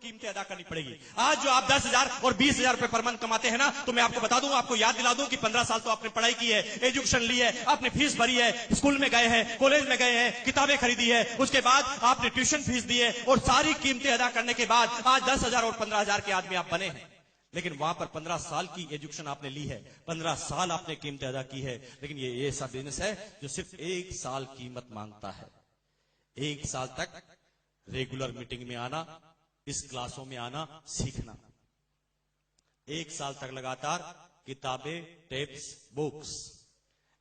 कीमतें अदा करनी पड़ेगी। आज जो आप 10,000 और 20,000 रुपए पर मंथ कमाते हैं ना, तो मैं आपको बता दूं, आपको याद दिला दूं कि 15 साल तो आपने पढ़ाई की है, एजुकेशन ली है, आपने फीस भरी है, स्कूल में गए हैं, कॉलेज में गए हैं, किताबें खरीदी है, उसके बाद आपने ट्यूशन फीस दी है, और सारी कीमतें अदा करने के बाद आज 10,000 और 15,000 के आदमी आप बने हैं। लेकिन वहां पर 15 साल की एजुकेशन आपने ली है, 15 साल आपने कीमतें अदा की है, लेकिन ये ऐसा बिजनेस है जो सिर्फ 1 साल कीमत मांगता है। 1 साल तक रेगुलर मीटिंग में आना, इस क्लासों में आना, सीखना। 1 साल तक लगातार किताबें, टेप्स, बुक्स।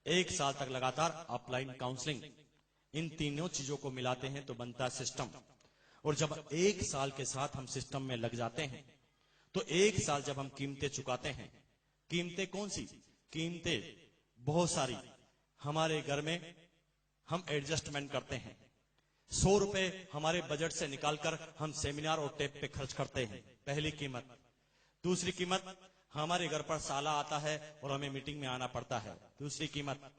1 साल तक लगातार ऑफलाइन काउंसलिंग। इन तीनों चीजों को मिलाते हैं तो बनता है सिस्टम। और जब 1 साल के साथ हम सिस्टम में लग जाते हैं, तो 1 साल जब हम कीमतें चुकाते हैं, कीमतें कौन सी? कीमतें बहुत सारी। हमारे घर में हम एडजस्टमेंट करते हैं। 100 रुपए हमारे बजट से निकालकर हम सेमिनार और टेप पे खर्च करते हैं, पहली कीमत। दूसरी कीमत, हमारे घर पर साला आता है और हमें मीटिंग में आना पड़ता है, दूसरी कीमत।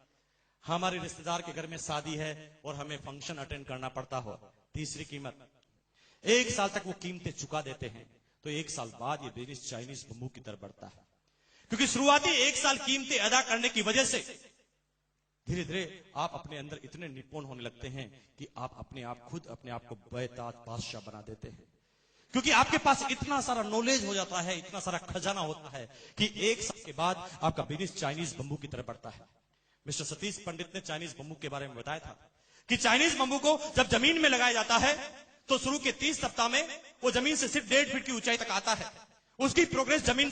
हमारे रिश्तेदार के घर में शादी है और हमें फंक्शन अटेंड करना पड़ता हो, तीसरी कीमत। 1 साल तक वो कीमतें चुका देते हैं, तो 1 साल बाद ये बिजनेस चाइनीज बंबू की तरफ बढ़ता है। क्योंकि शुरुआती 1 साल कीमतें अदा करने की वजह से धीरे धीरे आप अपने अंदर इतने निपुण होने लगते हैं कि आप अपने आप खुद अपने आप को बेताज बादशाह बना देते हैं। क्योंकि आपके पास इतना सारा नॉलेज हो जाता है, इतना सारा खजाना होता है कि 1 साल के बाद आपका बिजनेस चाइनीज बंबू की तरफ बढ़ता है। मिस्टर सतीश पंडित ने चाइनीज बंबू के बारे में बताया था कि चाइनीज बंबू को जब जमीन में लगाया जाता है तो शुरू के 30 सप्ताह में वो जमीन से सिर्फ 1.5 फीट की ऊंचाई तक आता है। उसकी प्रोग्रेस जमीन